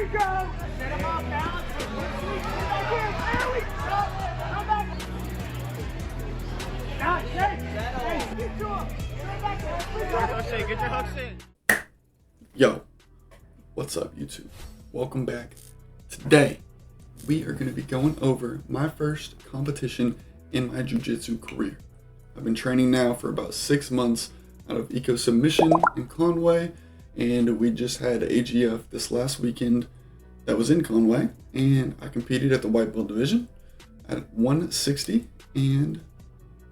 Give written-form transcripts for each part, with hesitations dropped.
we go. Set him off balance. There we go. Come back. Now, hey, get to him. Get your hooks in. Yo, what's up YouTube? Welcome back. Today, we are going to be going over my first competition in my Jiu Jitsu career. I've been training now for about 6 months out of Eco Submission in Conway, and we just had AGF this last weekend that was in Conway, and I competed at the white belt division at 160, and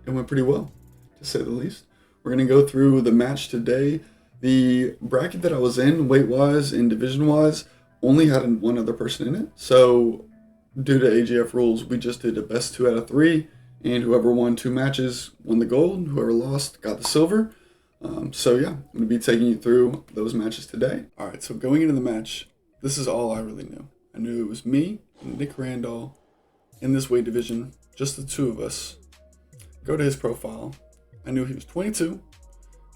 it went pretty well, to say the least. We're going to go through the match today. The bracket that I was in, weight-wise and division-wise, only had one other person in it. So, due to AGF rules, we just did a best 2 out of 3, and whoever won 2 matches won the gold. Whoever lost got the silver. So yeah, I'm going to be taking you through those matches today. All right, so going into the match, this is all I really knew. I knew it was me and Nick Randall in this weight division, just the two of us. Go to his profile. I knew he was 22.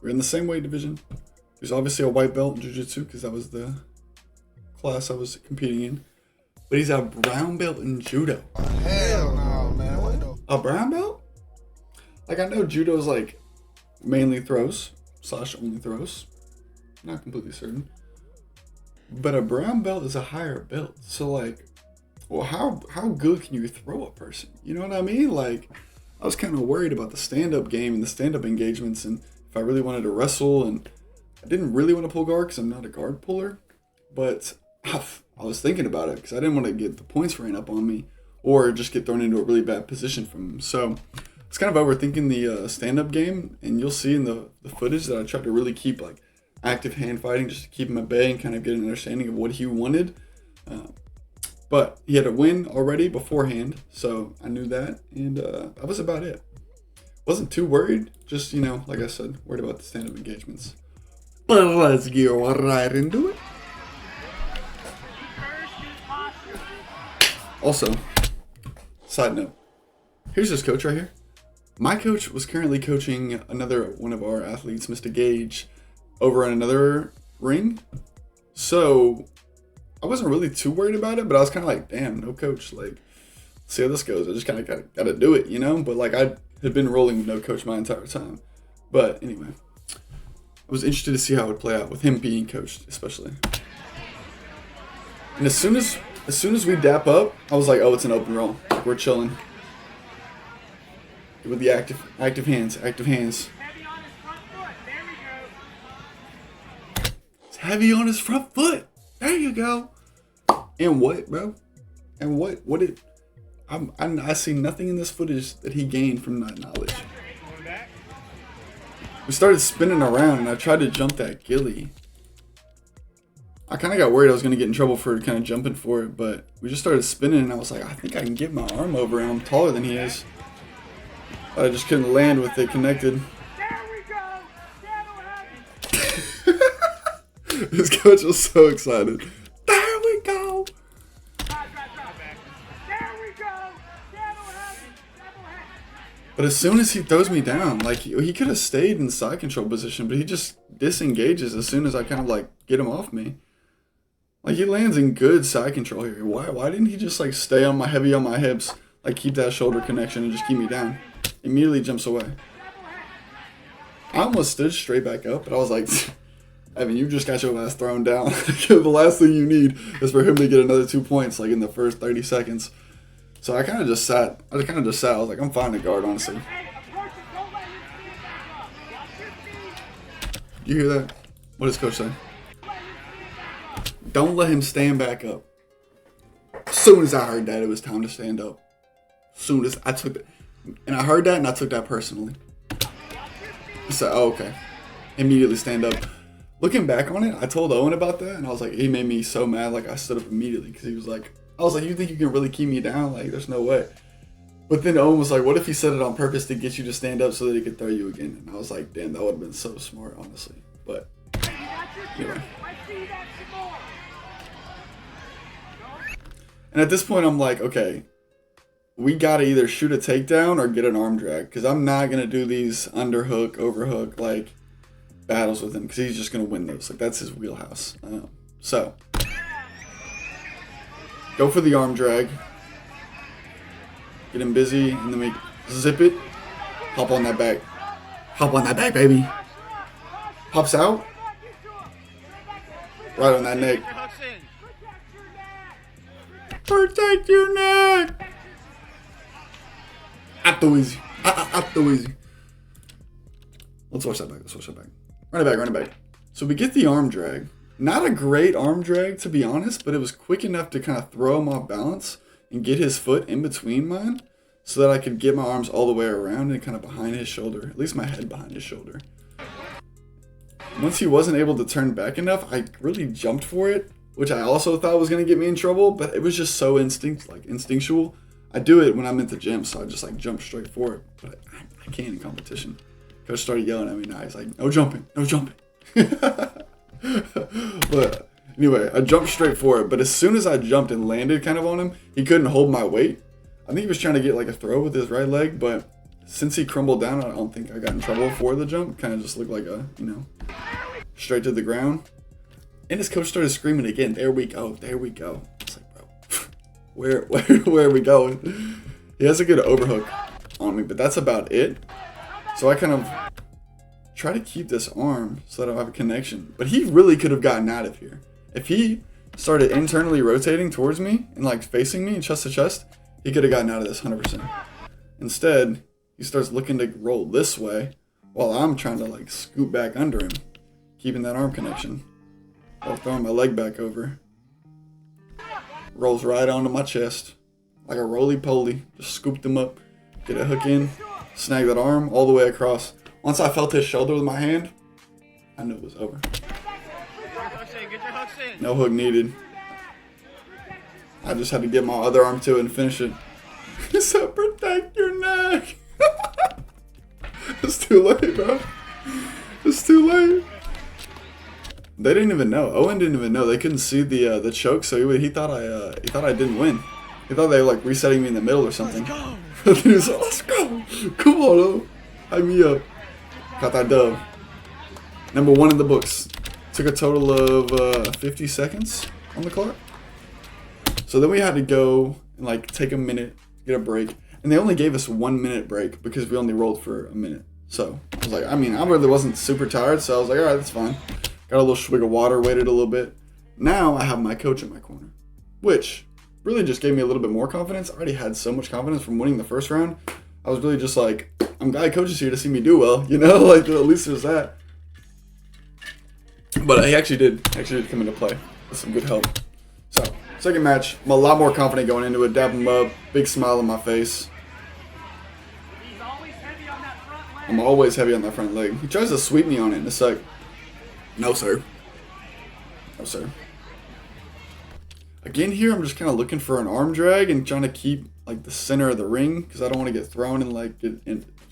We're in the same weight division. He's obviously a white belt in Jiu Jitsu because that was the class I was competing in. But he's a brown belt in judo. Hell no, man. What the? A brown belt? Like, I know judo's like mainly throws / only throws. Not completely certain. But a brown belt is a higher belt. So like, well, how good can you throw a person? You know what I mean? Like, I was kind of worried about the stand-up game and the stand-up engagements, and if I really wanted to wrestle, and I didn't really want to pull guard because I'm not a guard puller, but I was thinking about it because I didn't want to get the points ran up on me or just get thrown into a really bad position from him. So it's kind of overthinking the stand-up game, and you'll see in the footage that I tried to really keep like active hand fighting just to keep him at bay and kind of get an understanding of what he wanted. But he had a win already beforehand, so I knew that, and that was about it. Wasn't too worried, just, you know, like I said, worried about the stand-up engagements. But let's get right into it. Also, side note, here's this coach right here. My coach was currently coaching another one of our athletes, Mr. Gage, over in another ring. So I wasn't really too worried about it, but I was kind of like, damn, no coach. Like, see how this goes. I just kind of got to do it, you know? But like, I had been rolling with no coach my entire time. But anyway, I was interested to see how it would play out with him being coached, especially. And as soon as we dap up, I was like, oh, it's an open roll. Like, we're chilling. With the active hands. Heavy on his front foot. There we go. It's heavy on his front foot. There you go. And what, bro? And what? What did? I see nothing in this footage that he gained from that knowledge. We started spinning around, and I tried to jump that ghillie. I kind of got worried I was going to get in trouble for kind of jumping for it, but we just started spinning, and I was like, I think I can get my arm over him. I'm taller than he is. But I just couldn't land with it connected. There we go. This coach was so excited. There we go. There we go. But as soon as he throws me down, like he could have stayed in side control position, but he just disengages as soon as I kind of like get him off me. Like, he lands in good side control here. Why didn't he just like stay on my heavy on my hips, like keep that shoulder connection and just keep me down? Immediately jumps away. I almost stood straight back up, but I was like, Evan, you just got your ass thrown down. The last thing you need is for him to get another 2 points, like in the first 30 seconds. So I kind of just sat. I was like, I'm fine to guard, honestly. You hear that? What does coach say? Don't let him stand back up. As soon as I heard that, it was time to stand up. As soon as I took it. And I heard that, and I took that personally. I said, oh, okay. Immediately stand up. Looking back on it, I told Owen about that, and I was like, he made me so mad, like, I stood up immediately, because he was like, I was like, you think you can really keep me down? Like, there's no way. But then Owen was like, what if he said it on purpose to get you to stand up so that he could throw you again? And I was like, damn, that would have been so smart, honestly. But, anyway. And at this point, I'm like, okay, we got to either shoot a takedown or get an arm drag, because I'm not going to do these underhook, overhook, like, battles with him, because he's just going to win those. Like, that's his wheelhouse. So, Go for the arm drag. Get him busy, and then we zip it. Hop on that back. Hop on that back, baby. Pops out. Right on that neck. Protect your neck. Out the easy. Out the easy. Let's watch that back. Let's watch that back. Run it back. Run it back. So we get the arm drag. Not a great arm drag, to be honest, but it was quick enough to kind of throw him off balance and get his foot in between mine so that I could get my arms all the way around and kind of behind his shoulder, at least my head behind his shoulder. Once he wasn't able to turn back enough, I really jumped for it, which I also thought was going to get me in trouble, but it was just so instinctual. I do it when I'm at the gym, so I just like jump straight for it, but I can't in competition. Coach started yelling at me now. He's like, no jumping, no jumping. But anyway, I jumped straight for it, but as soon as I jumped and landed kind of on him, he couldn't hold my weight. I think he was trying to get like a throw with his right leg, but since he crumbled down, I don't think I got in trouble for the jump. Kind of just looked like a, straight to the ground. And his coach started screaming again, there we go, there we go. It's like, bro, where are we going? He has a good overhook on me, but that's about it. So I kind of try to keep this arm so that I have a connection. But he really could have gotten out of here. If he started internally rotating towards me and like facing me chest to chest, he could have gotten out of this 100%. Instead, he starts looking to roll this way while I'm trying to like scoot back under him, keeping that arm connection while throwing my leg back over. Rolls right onto my chest like a roly-poly. Just scooped him up, get a hook in, snag that arm all the way across. Once I felt his shoulder with my hand, I knew it was over. No hook needed. I just had to get my other arm to it and finish it. So protect your neck. It's too late, bro. It's too late. They didn't even know. Owen didn't even know. They couldn't see the choke, so he thought I didn't win. He thought they were like resetting me in the middle or something. Let's go. He was like, let's go. Come on, Owen. Hype me up. Got that dub. Number 1 in the books. Took a total of 50 seconds on the clock. So then we had to go and like take a minute, get a break. And they only gave us 1 minute break because we only rolled for a minute. So I was like, I really wasn't super tired. So I was like, all right, that's fine. Got a little swig of water, waited a little bit. Now I have my coach in my corner, which really just gave me a little bit more confidence. I already had so much confidence from winning the first round. I was really just like, I'm glad coach is here to see me do well, like at least there's that. But he actually did come into play with some good help. So, second match, I'm a lot more confident going into it. Dab him up, big smile on my face. I'm always heavy on that front leg. He tries to sweep me on it in a sec. No, sir. No, sir. Again here, I'm just kind of looking for an arm drag and trying to keep like the center of the ring because I don't want to get thrown and like get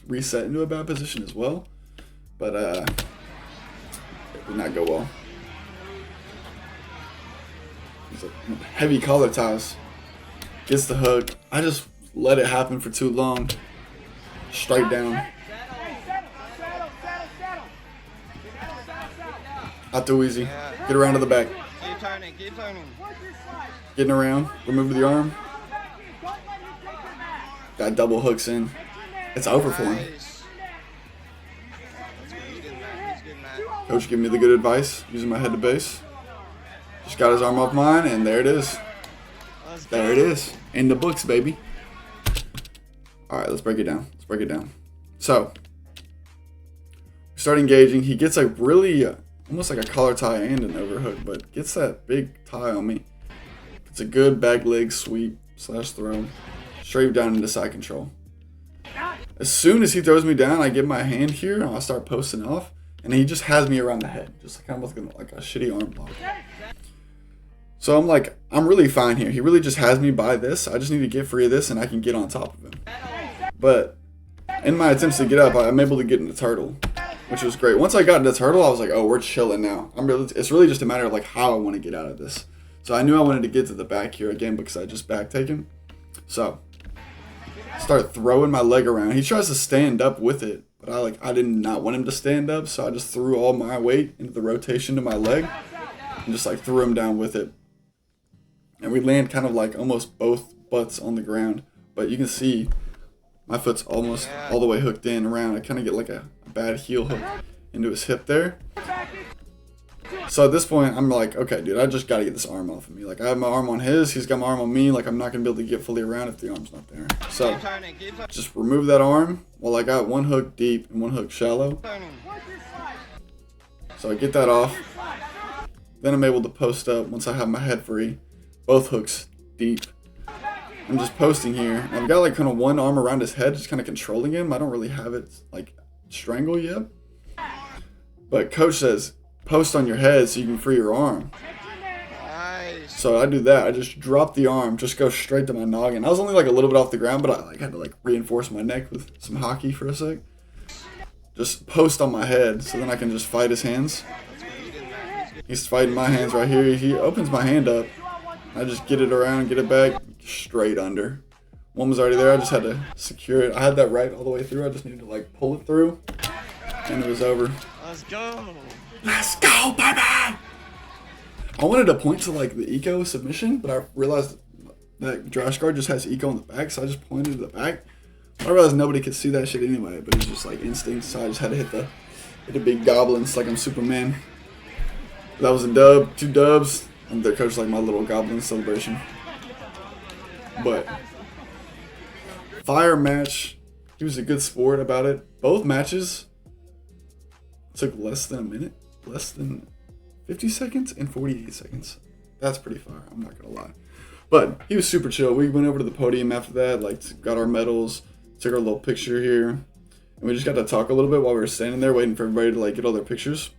reset into a bad position as well. But it did not go well. It's a heavy collar ties. Gets the hook. I just let it happen for too long. Straight down. Out too easy. Get around to the back. Keep turning, keep turning. Getting around. Remove the arm. Got double hooks in. It's over for him. Nice. He's getting that. Coach giving me the good advice. Using my head to base. Just got his arm off mine, and there it is. There it is. In the books, baby. Alright, let's break it down. Let's break it down. So, we start engaging. He gets like really, almost like a collar tie and an overhook, but gets that big tie on me. It's a good back leg sweep / throw. Straight down into side control. As soon as he throws me down, I get my hand here, and I'll start posting off, and he just has me around the head. Just kind of like a shitty arm block. So I'm like, I'm really fine here. He really just has me by this. I just need to get free of this, and I can get on top of him. But in my attempts to get up, I'm able to get in the turtle, which was great. Once I got in the turtle, I was like, oh, we're chilling now. It's really just a matter of like how I want to get out of this. So I knew I wanted to get to the back here again because I just back taken. So start throwing my leg around. He tries to stand up with it, but I did not want him to stand up, so I just threw all my weight into the rotation to my leg and just like threw him down with it. and we land kind of like almost both butts on the ground. But you can see my foot's almost all the way hooked in around. I kind of get like a bad heel hook into his hip there. So at this point, I'm like, okay, dude, I just got to get this arm off of me. Like, I have my arm on his, he's got my arm on me. Like, I'm not going to be able to get fully around if the arm's not there. So, just remove that arm while I got one hook deep and one hook shallow. So I get that off. Then I'm able to post up once I have my head free. Both hooks deep. I'm just posting here. I've got like kind of one arm around his head, just kind of controlling him. I don't really have it like strangle yet. But coach says, post on your head so you can free your arm. Nice. So I do that. I just drop the arm, just go straight to my noggin. I was only like a little bit off the ground, but I like had to like reinforce my neck with some hockey for a sec. Just post on my head so then I can just fight his hands. He's fighting my hands right here. He opens my hand up. I just get it around, get it back, straight under. One was already there. I just had to secure it. I had that right all the way through. I just needed to like pull it through, and it was over. Let's go. Let's go, baby! I wanted to point to like the eco submission, but I realized that Josh guard just has eco on the back, so I just pointed to the back. I realized nobody could see that shit anyway, but it's just like instinct, so I just had to hit the big goblins like I'm Superman. That was a dub, 2 dubs, and their coach like my little goblin celebration. But fire match, he was a good sport about it. Both matches took less than a minute. Less than 50 seconds and 48 seconds. That's pretty fire, I'm not gonna lie. But he was super chill. We went over to the podium after that, like got our medals, took our little picture here, and we just got to talk a little bit while we were standing there waiting for everybody to like get all their pictures.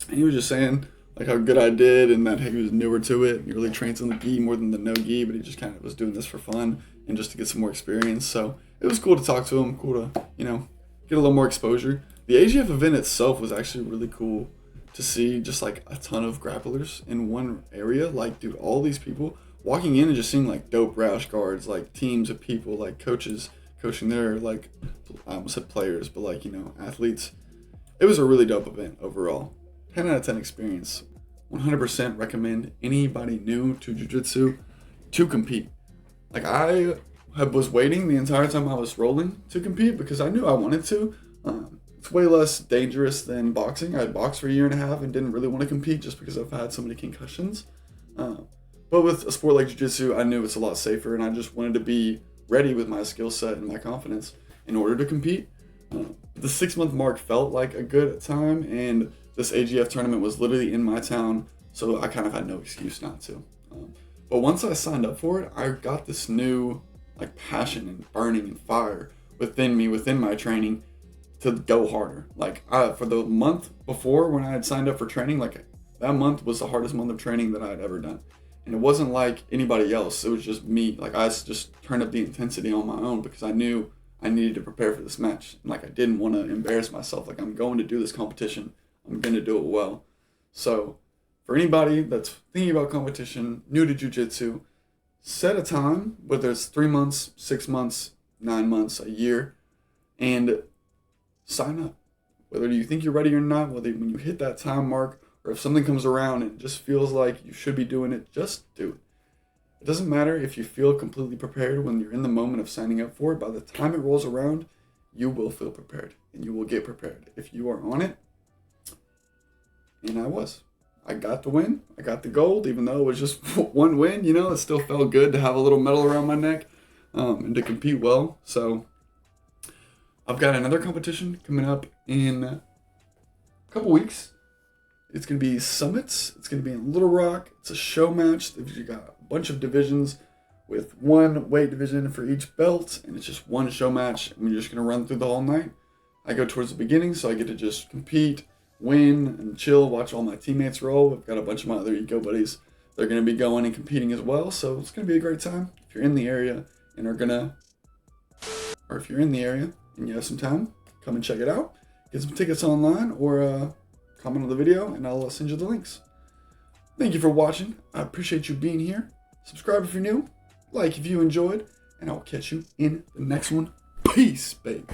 And he was just saying like how good I did and that he was newer to it. He really trains on the gi more than the no gi, but he just kind of was doing this for fun and just to get some more experience. So it was cool to talk to him, cool to, you know, get a little more exposure. The AGF event itself was actually really cool to see, just like a ton of grapplers in one area. Like, dude, all these people walking in and just seeing like dope rash guards, like teams of people, like coaches coaching their, like, I almost said players, but like, you know, athletes. It was a really dope event overall. 10 out of 10 experience. 100% recommend anybody new to jiu-jitsu to compete. Like, I was waiting the entire time I was rolling to compete because I knew I wanted to. It's way less dangerous than boxing. I boxed for a year and a half and didn't really want to compete just because I've had so many concussions. But with a sport like jiu-jitsu, I knew it's a lot safer, and I just wanted to be ready with my skill set and my confidence in order to compete. The 6-month mark felt like a good time, and this AGF tournament was literally in my town, so I kind of had no excuse not to. But once I signed up for it, I got this new like passion and burning and fire within me, within my training, to go harder. Like, for the month before when I had signed up for training, like that month was the hardest month of training that I had ever done. And it wasn't like anybody else. It was just me. Like, I just turned up the intensity on my own because I knew I needed to prepare for this match. And like, I didn't want to embarrass myself. Like, I'm going to do this competition. I'm going to do it well. So for anybody that's thinking about competition, new to jiu-jitsu, set a time, whether it's 3 months, 6 months, 9 months, a year, and sign up. Whether you think you're ready or not, whether when you hit that time mark, or if something comes around and it just feels like you should be doing it, just do it. It doesn't matter if you feel completely prepared when you're in the moment of signing up for it. By the time it rolls around, you will feel prepared and you will get prepared if you are on it. And I was. I got the win. I got the gold, even though it was just one win. You know, it still felt good to have a little medal around my neck and to compete well. So I've got another competition coming up in a couple weeks. It's going to be Summits. It's going to be in Little Rock. It's a show match. You've got a bunch of divisions with one weight division for each belt, and it's just one show match, and we're just going to run through the whole night. I go towards the beginning, so I get to just compete, win, and chill, watch all my teammates roll. I've got a bunch of my other eco buddies. They're going to be going and competing as well, so it's going to be a great time. If you're in the area and if you're in the area and you have some time, come and check it out. Get some tickets online or comment on the video and I'll send you the links. Thank you for watching. I appreciate you being here. Subscribe if you're new, like if you enjoyed, and I'll catch you in the next one. Peace, baby.